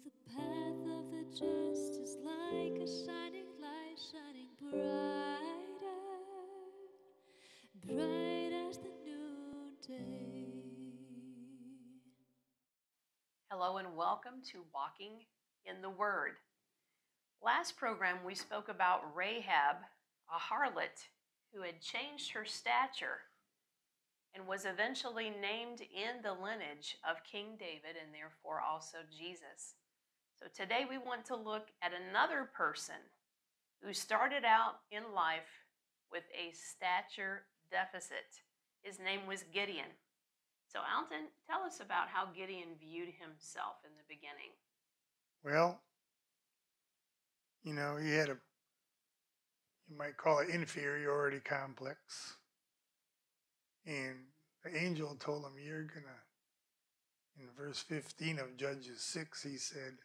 The path of the just is like a shining light, shining brighter, bright as the noonday. Hello and welcome to Walking in the Word. Last program we spoke about Rahab, a harlot who had changed her stature and was eventually named in the lineage of King David and therefore also Jesus. So today we want to look at another person who started out in life with a stature deficit. His name was Gideon. So Alton, tell us about how Gideon viewed himself in the beginning. Well, he had you might call it inferiority complex. And the angel told him, in verse 15 of Judges 6, he said,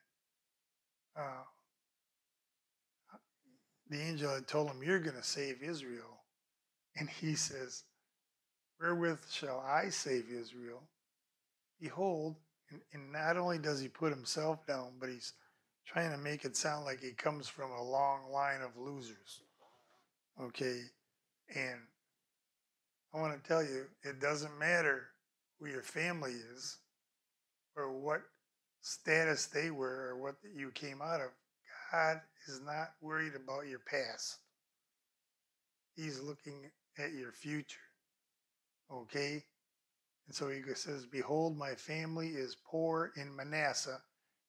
the angel had told him, you're going to save Israel. And he says, wherewith shall I save Israel? Behold, and not only does he put himself down, but he's trying to make it sound like he comes from a long line of losers. Okay, and I want to tell you, it doesn't matter who your family is or what status they were or what you came out of. God is not worried about your past. He's looking at your future. Okay? And so he says, behold, my family is poor in Manasseh,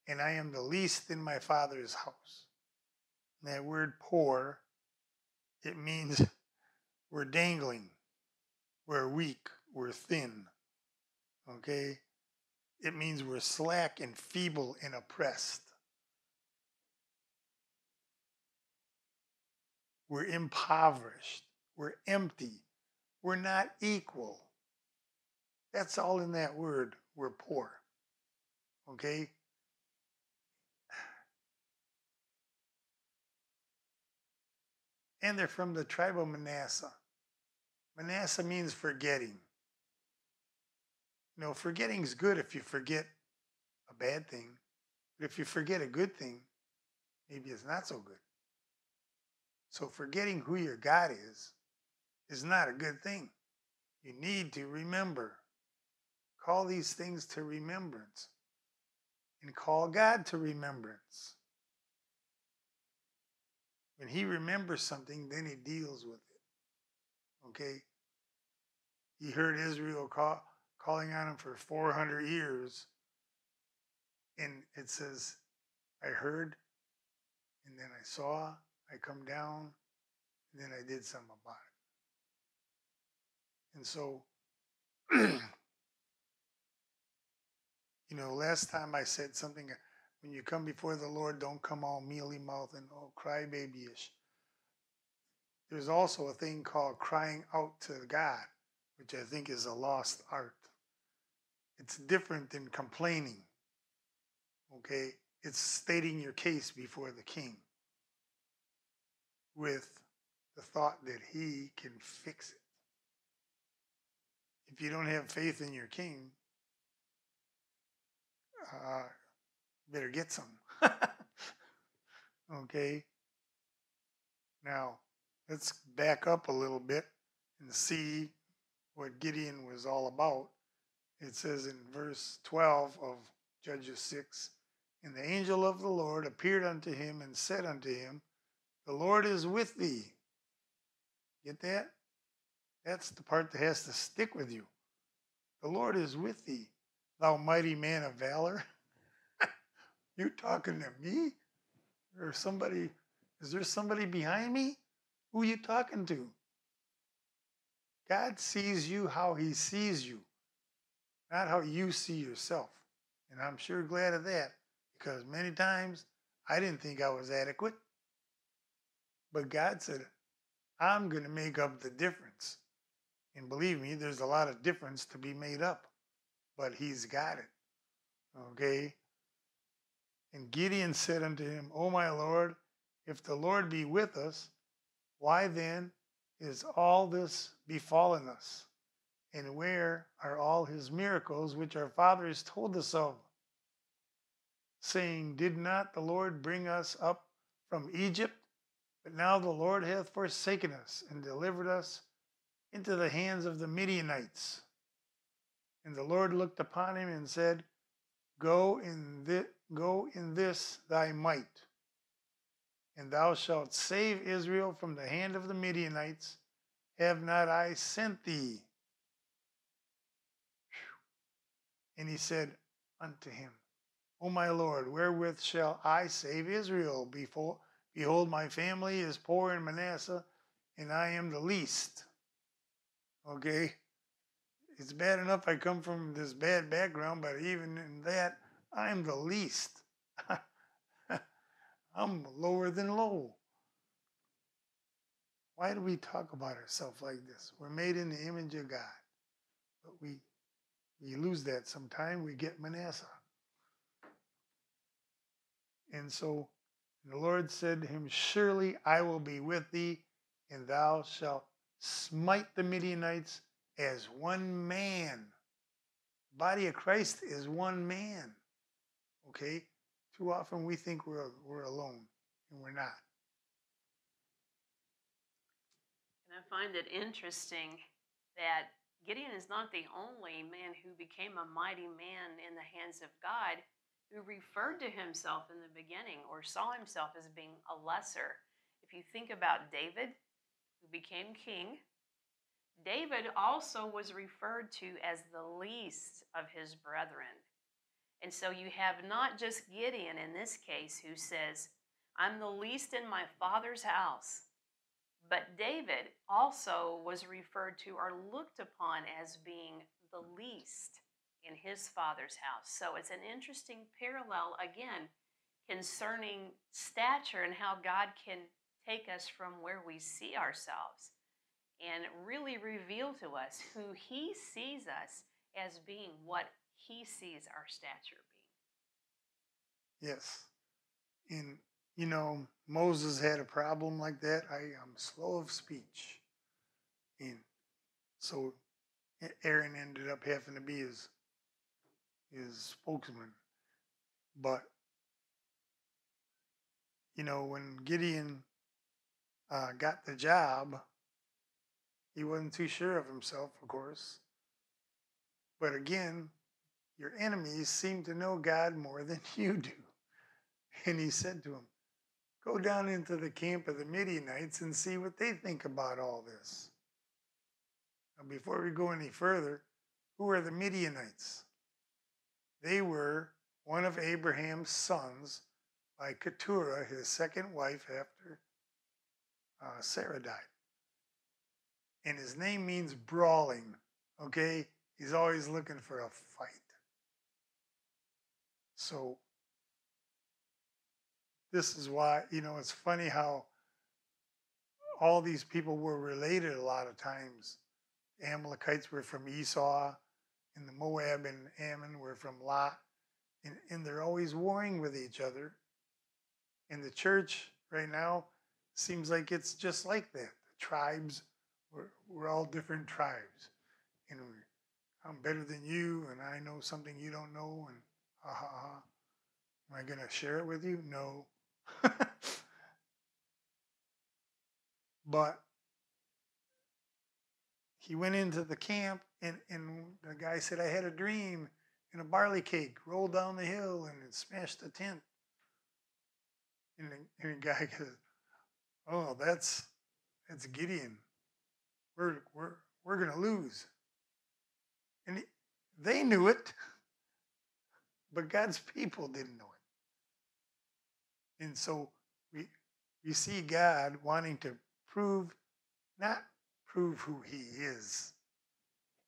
and I am the least in my father's house. And that word poor, it means we're dangling, we're weak, we're thin. Okay? It means we're slack and feeble and oppressed. We're impoverished. We're empty. We're not equal. That's all in that word. We're poor. Okay? And they're from the tribe of Manasseh. Manasseh means forgetting. Forgetting's good if you forget a bad thing. But if you forget a good thing, maybe it's not so good. So forgetting who your God is not a good thing. You need to remember. Call these things to remembrance. And call God to remembrance. When he remembers something, then he deals with it. Okay? He heard Israel calling on him for 400 years. And it says, I heard, and then I saw, I come down, and then I did something about it. And so, last time I said something, when you come before the Lord, don't come all mealy-mouthed and all crybaby-ish. There's also a thing called crying out to God, which I think is a lost art. It's different than complaining, okay? It's stating your case before the king with the thought that he can fix it. If you don't have faith in your king, better get some. Okay? Now, let's back up a little bit and see what Gideon was all about. It says in verse 12 of Judges 6, and the angel of the Lord appeared unto him and said unto him, the Lord is with thee. Get that? That's the part that has to stick with you. The Lord is with thee, thou mighty man of valor. You talking to me? Or somebody, is there somebody behind me? Who are you talking to? God sees you how he sees you, not how you see yourself. And I'm sure glad of that, because many times I didn't think I was adequate. But God said, I'm going to make up the difference. And believe me, there's a lot of difference to be made up, but he's got it. Okay? And Gideon said unto him, O my Lord, if the Lord be with us, why then is all this befallen us? And where are all his miracles which our fathers told us of? saying, Did not the Lord bring us up from Egypt? But now the Lord hath forsaken us and delivered us into the hands of the Midianites. And the Lord looked upon him and said, Go in this thy might, and thou shalt save Israel from the hand of the Midianites. Have not I sent thee? And he said unto him, O my Lord, wherewith shall I save Israel? Behold, my family is poor in Manasseh, and I am the least. Okay? It's bad enough I come from this bad background, but even in that, I'm the least. I'm lower than low. Why do we talk about ourselves like this? We're made in the image of God. But we lose that sometime. We get Manasseh. And so the Lord said to him, Surely I will be with thee, and thou shalt smite the Midianites as one man. The body of Christ is one man. Okay? Too often we think we're alone, and we're not. And I find it interesting that Gideon is not the only man who became a mighty man in the hands of God who referred to himself in the beginning or saw himself as being a lesser. If you think about David, who became king, David also was referred to as the least of his brethren. And so you have not just Gideon in this case who says, I'm the least in my father's house. But David also was referred to or looked upon as being the least in his father's house. So it's an interesting parallel, again, concerning stature and how God can take us from where we see ourselves and really reveal to us who he sees us as being, what he sees our stature being. Yes. And, Moses had a problem like that. I am slow of speech. And so Aaron ended up having to be his spokesman. But, when Gideon got the job, he wasn't too sure of himself, of course. But again, your enemies seem to know God more than you do. And he said to him, Go down into the camp of the Midianites and see what they think about all this. Now, before we go any further, who are the Midianites? They were one of Abraham's sons by Keturah, his second wife after Sarah died. And his name means brawling, okay? He's always looking for a fight. So this is why, it's funny how all these people were related a lot of times. The Amalekites were from Esau, and the Moab and Ammon were from Lot. And they're always warring with each other. And the church right now seems like it's just like that. The tribes, we're all different tribes. And I'm better than you, and I know something you don't know, and ha ha ha. Am I going to share it with you? No. But he went into the camp, and the guy said, I had a dream, and a barley cake rolled down the hill, and it smashed the tent. And the guy goes, oh, that's Gideon. We're going to lose. And they knew it, but God's people didn't know it. And so we see God wanting to not prove who he is,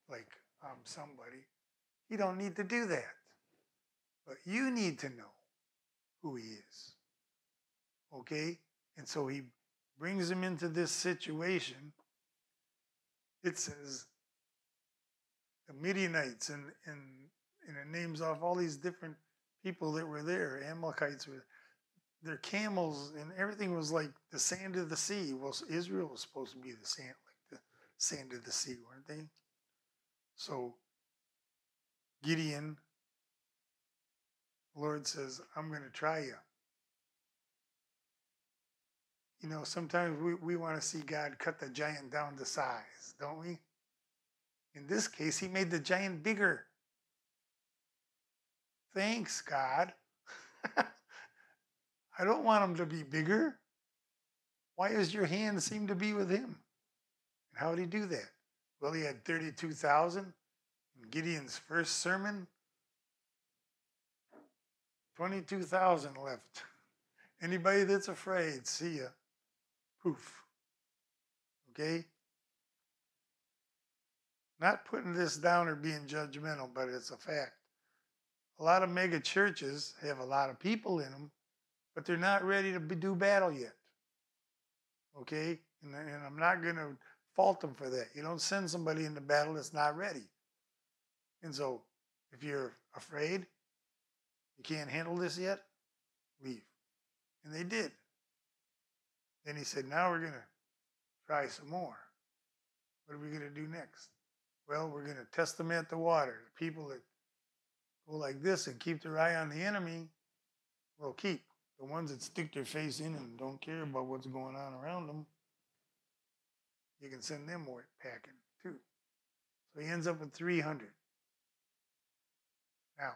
like somebody. He don't need to do that. But you need to know who he is. Okay? And so he brings him into this situation. It says the Midianites, and it names off all these different people that were there. Amalekites were their camels, and everything was like the sand of the sea. Well, Israel was supposed to be the sand of the sea, weren't they? So Gideon the Lord says, I'm going to try you. You know, sometimes we want to see God cut the giant down to size, don't we? In this case, he made the giant bigger. Thanks, God. I don't want him to be bigger. Why does your hand seem to be with him? And how did he do that? Well, he had 32,000. In Gideon's first sermon, 22,000 left. Anybody that's afraid, see ya. Poof. Okay? Not putting this down or being judgmental, but it's a fact. A lot of mega churches have a lot of people in them, but they're not ready to do battle yet. Okay? And I'm not going to fault them for that. You don't send somebody into battle that's not ready. And so, if you're afraid, you can't handle this yet, leave. And they did. Then he said, now we're going to try some more. What are we going to do next? Well, we're going to test them at the water. The people that go like this and keep their eye on the enemy will keep. The ones that stick their face in and don't care about what's going on around them, you can send them more packing too. So he ends up with 300. Now,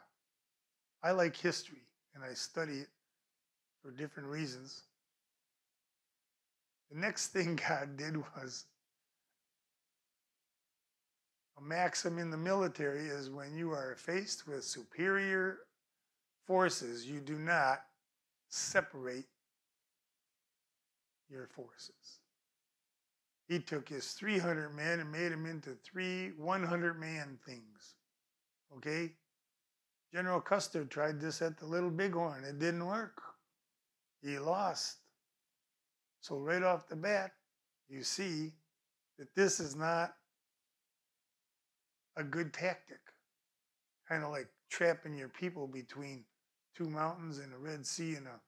I like history and I study it for different reasons. The next thing God did was, a maxim in the military is when you are faced with superior forces, you do not separate your forces. He took his 300 men and made them into 3 100-man things. Okay? General Custer tried this at the Little Bighorn. It didn't work. He lost. So right off the bat, you see that this is not a good tactic. Kind of like trapping your people between 2 mountains and a Red Sea and an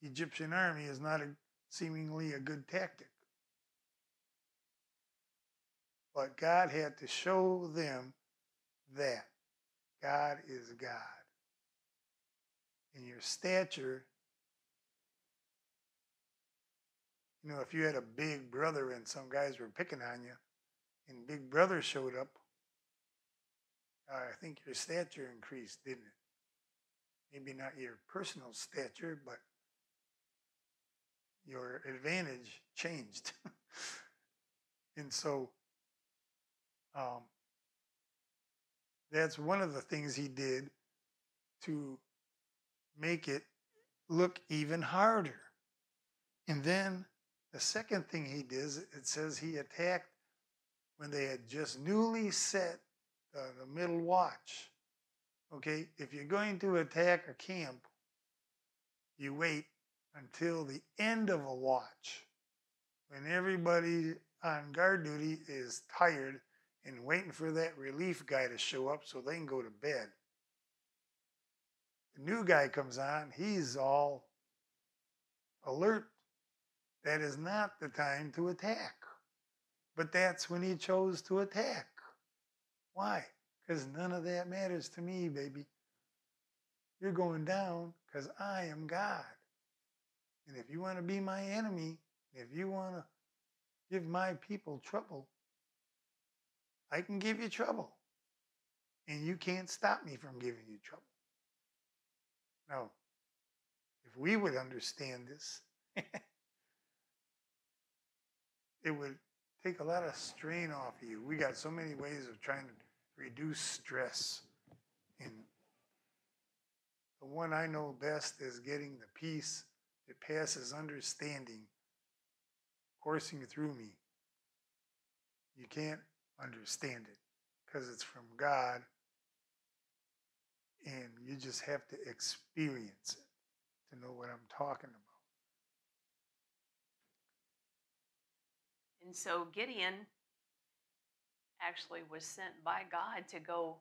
Egyptian army is not seemingly a good tactic. But God had to show them that God is God. And your stature, you know, if you had a big brother and some guys were picking on you, and big brother showed up, I think your stature increased, didn't it? Maybe not your personal stature, but your advantage changed. And so that's one of the things he did to make it look even harder. And then the second thing he did, it says he attacked when they had just newly set the middle watch. Okay, if you're going to attack a camp, you wait until the end of a watch, when everybody on guard duty is tired and waiting for that relief guy to show up so they can go to bed. The new guy comes on, he's all alert. That is not the time to attack. But that's when he chose to attack. Why? Because none of that matters to me, baby. You're going down because I am God. And if you want to be my enemy, if you want to give my people trouble, I can give you trouble. And you can't stop me from giving you trouble. Now, if we would understand this, it would take a lot of strain off of you. We got so many ways of trying to reduce stress. And the one I know best is getting the peace that passes understanding coursing through me. You can't understand it because it's from God, and you just have to experience it to know what I'm talking about. And so Gideon actually was sent by God to go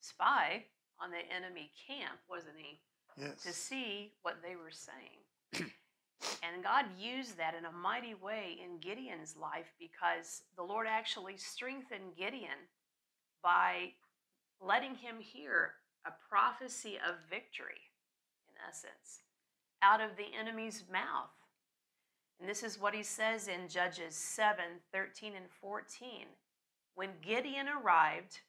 spy on the enemy camp, wasn't he? Yes. To see what they were saying. And God used that in a mighty way in Gideon's life, because the Lord actually strengthened Gideon by letting him hear a prophecy of victory. essence, out of the enemy's mouth. And this is what he says in Judges 7:13 and 14. When Gideon arrived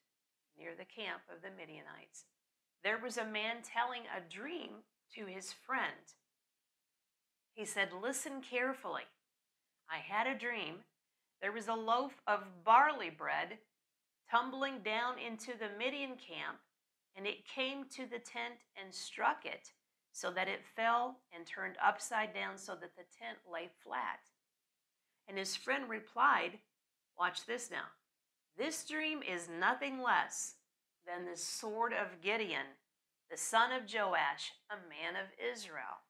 near the camp of the Midianites, there was a man telling a dream to his friend. He said, "Listen carefully. I had a dream. There was a loaf of barley bread tumbling down into the Midian camp, and it came to the tent and struck it, so that it fell and turned upside down so that the tent lay flat." And his friend replied, watch this now, "This dream is nothing less than the sword of Gideon, the son of Joash, a man of Israel."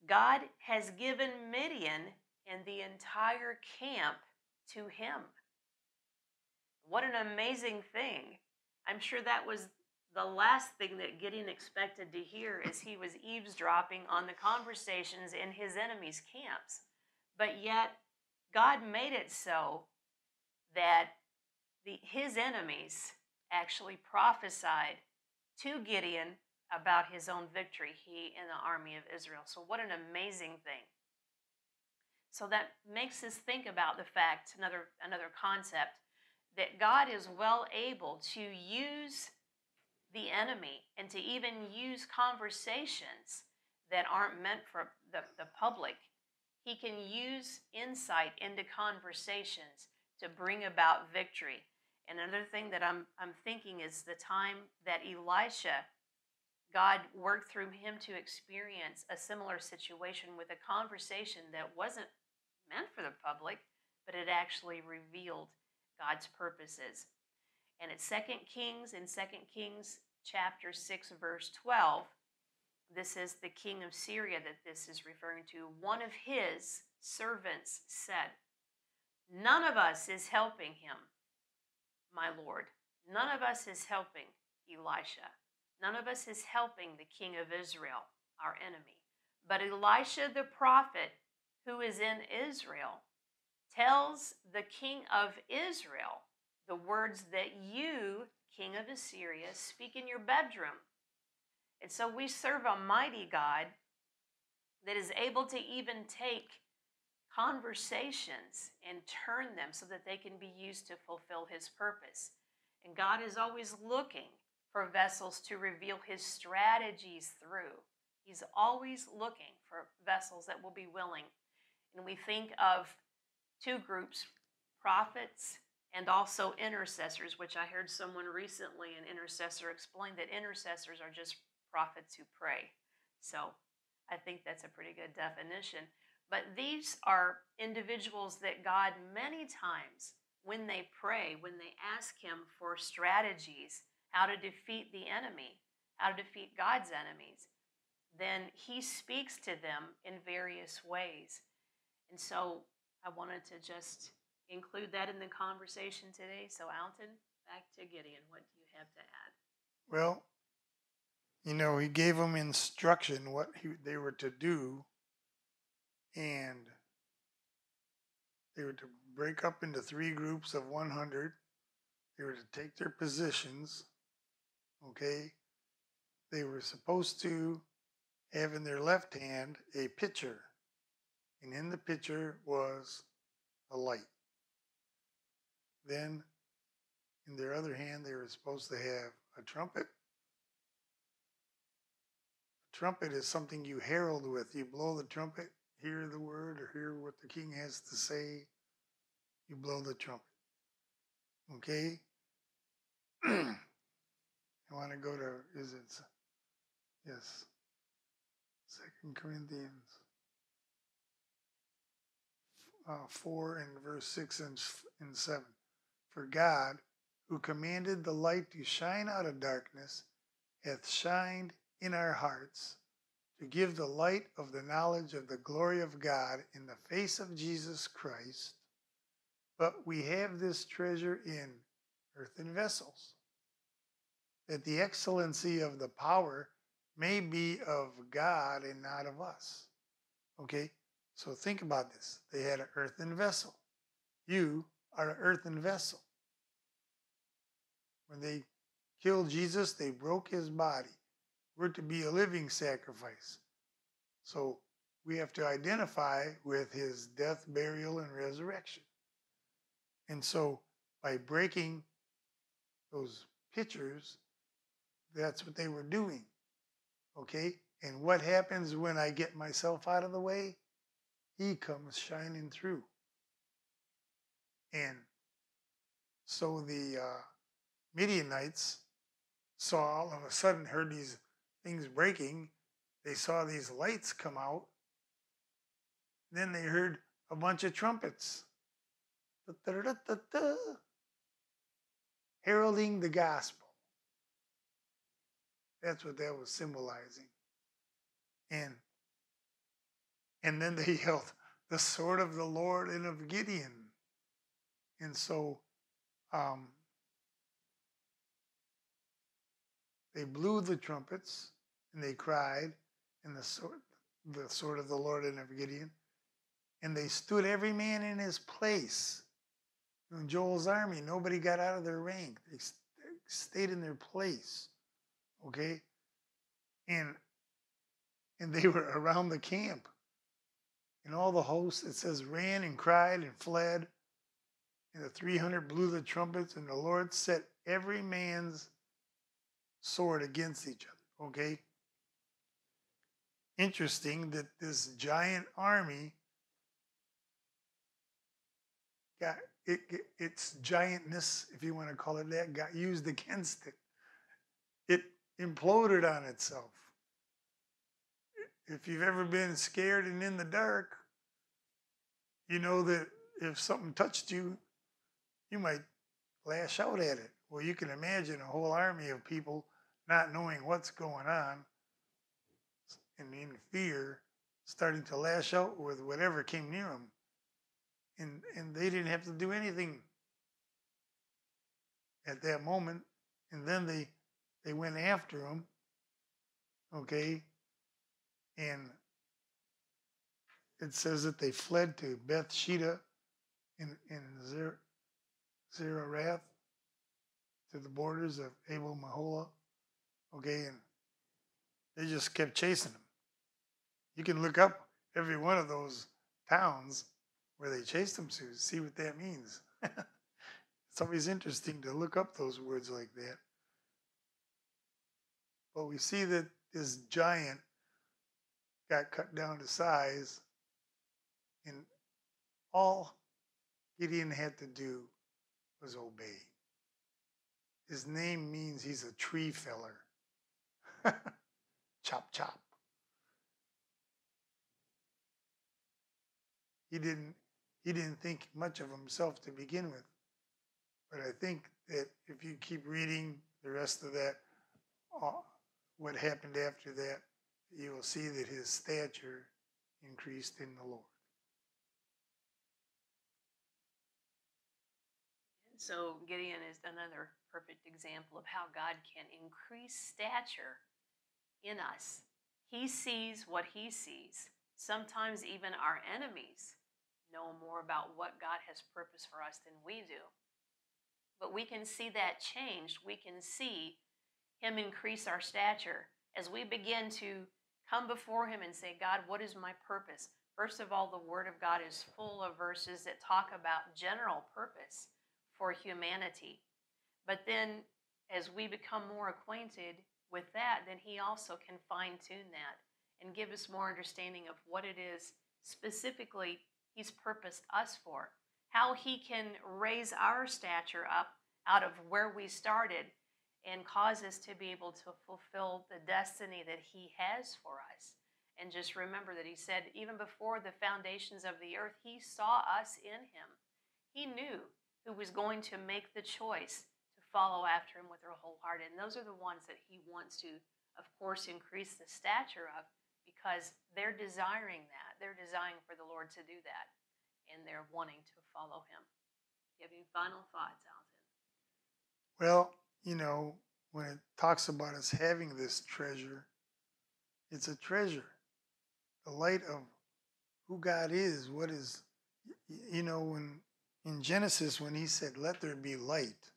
God has given Midian and the entire camp to him. What an amazing thing. I'm sure that was the last thing that Gideon expected to hear as he was eavesdropping on the conversations in his enemies' camps. But yet, God made it so that his enemies actually prophesied to Gideon about his own victory, he and the army of Israel. So what an amazing thing. So that makes us think about the fact, another concept, that God is well able to use the enemy and to even use conversations that aren't meant for the public. He can use insight into conversations to bring about victory. And another thing that I'm thinking is the time that Elisha, God worked through him to experience a similar situation with a conversation that wasn't meant for the public, but it actually revealed God's purposes. And it's in 2 Kings chapter 6, verse 12, this is the king of Syria that this is referring to. One of his servants said, "None of us is helping him, my Lord. None of us is helping Elisha. None of us is helping the king of Israel, our enemy. But Elisha the prophet, who is in Israel, tells the king of Israel the words that you, king of Assyria, speak in your bedroom." And so we serve a mighty God that is able to even take conversations and turn them so that they can be used to fulfill his purpose. And God is always looking for vessels to reveal his strategies through. He's always looking for vessels that will be willing. And we think of two groups, prophets and also intercessors, which I heard someone recently, an intercessor, explain that intercessors are just prophets who pray. So I think that's a pretty good definition. But these are individuals that God many times, when they pray, when they ask him for strategies, how to defeat the enemy, how to defeat God's enemies, then he speaks to them in various ways. And so I wanted to just include that in the conversation today. So Alton, back to Gideon. What do you have to add? Well, he gave them instruction what they were to do, and they were to break up into 3 groups of 100. They were to take their positions, okay? They were supposed to have in their left hand a pitcher, and in the pitcher was a light. Then, in their other hand, they were supposed to have a trumpet. A trumpet is something you herald with. You blow the trumpet, hear the word, or hear what the king has to say. You blow the trumpet. Okay? I want to go to, yes, 2 Corinthians 4 and verse 6 and 7. For God, who commanded the light to shine out of darkness, hath shined in our hearts to give the light of the knowledge of the glory of God in the face of Jesus Christ. But we have this treasure in earthen vessels, that the excellency of the power may be of God and not of us. Okay? So think about this. They had an earthen vessel. You are an earthen vessel. When they killed Jesus, they broke his body. We're to be a living sacrifice. So we have to identify with his death, burial, and resurrection. And so by breaking those pictures, that's what they were doing. Okay? And what happens when I get myself out of the way? He comes shining through. And so the Midianites saw, all of a sudden, heard these things breaking. They saw these lights come out. Then they heard a bunch of trumpets. Da-da-da-da-da, heralding the gospel. That's what that was symbolizing. And then they yelled, the sword of the Lord and of Gideon. And so they blew the trumpets and they cried, and the sword of the Lord and of Gideon. And they stood every man in his place. In Joel's army, nobody got out of their rank. They stayed in their place. Okay? And they were around the camp. And all the hosts, it says, ran and cried and fled. And the 300 blew the trumpets, and the Lord set every man's sword against each other. Okay? Interesting that this giant army got its giantness, if you want to call it that, got used against it. It imploded on itself. If you've ever been scared and in the dark, you know that if something touched you, you might lash out at it. Well, you can imagine a whole army of people not knowing what's going on and in fear, starting to lash out with whatever came near them. And they didn't have to do anything at that moment. And then they went after them, okay? And it says that they fled to Bethsheba in Zerarath, to the borders of Abel Mahola, okay? And they just kept chasing them. You can look up every one of those towns where they chased them to see what that means. It's always interesting to look up those words like that. But we see that this giant got cut down to size, and all Gideon had to do was obey. His name means he's a tree feller. Chop, chop. He didn't think much of himself to begin with. But I think that if you keep reading the rest of that, what happened after that, you will see that his stature increased in the Lord. And so Gideon is another perfect example of how God can increase stature in us. He sees what he sees. Sometimes even our enemies know more about what God has purposed for us than we do. But we can see that changed. We can see him increase our stature as we begin to come before him and say, God, what is my purpose? First of all, the Word of God is full of verses that talk about general purpose for humanity. But then as we become more acquainted with that, then he also can fine-tune that and give us more understanding of what it is specifically he's purposed us for. How he can raise our stature up out of where we started and cause us to be able to fulfill the destiny that he has for us. And just remember that he said, even before the foundations of the earth, he saw us in him. He knew who was going to make the choice to follow after him with their whole heart. And those are the ones that he wants to, of course, increase the stature of, because they're desiring that. They're desiring for the Lord to do that. And they're wanting to follow him. Do you have any final thoughts, Alton? Well, when it talks about us having this treasure, it's a treasure. The light of who God is, what is, when in Genesis, when he said, let there be light,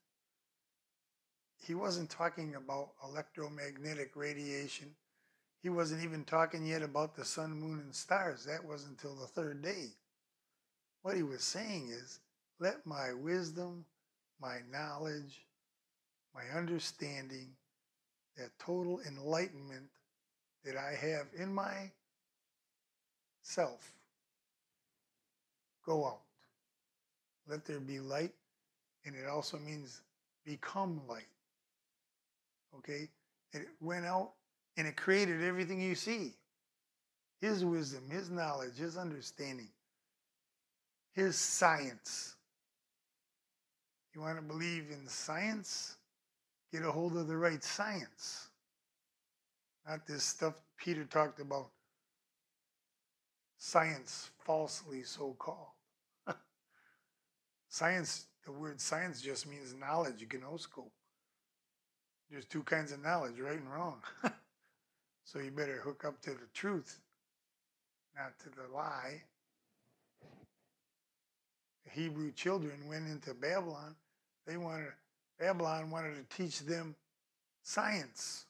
he wasn't talking about electromagnetic radiation. He wasn't even talking yet about the sun, moon, and stars. That wasn't until the third day. What he was saying is, let my wisdom, my knowledge, my understanding, that total enlightenment that I have in myself go out. Let there be light, and it also means become light. Okay? It went out and it created everything you see. His wisdom, his knowledge, his understanding, his science. You want to believe in science? Get a hold of the right science. Not this stuff Peter talked about. Science, falsely so called. Science, the word science just means knowledge, gnosko. There's two kinds of knowledge, right and wrong. So you better hook up to the truth, not to the lie. The Hebrew children went into Babylon. Babylon wanted to teach them science.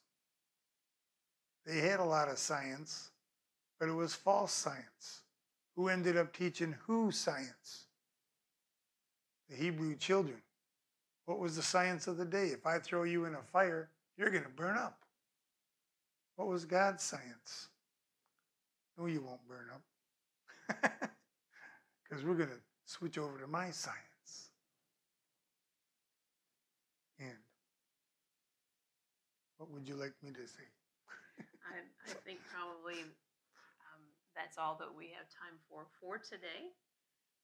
They had a lot of science, but it was false science. Who ended up teaching who science? The Hebrew children. What was the science of the day? If I throw you in a fire, you're going to burn up. What was God's science? No, you won't burn up. Because we're going to switch over to my science. And what would you like me to say? I think probably that's all that we have time for today.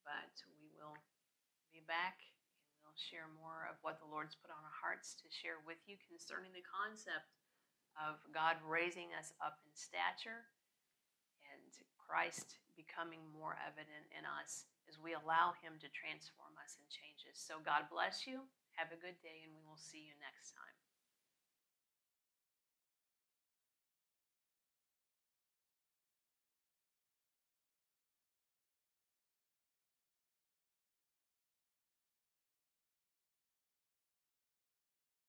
But we will be back and we'll share more of what the Lord's put on our hearts to share with you concerning the concept of God raising us up in stature and Christ becoming more evident in us as we allow him to transform us and change us. So God bless you. Have a good day, and we will see you next time.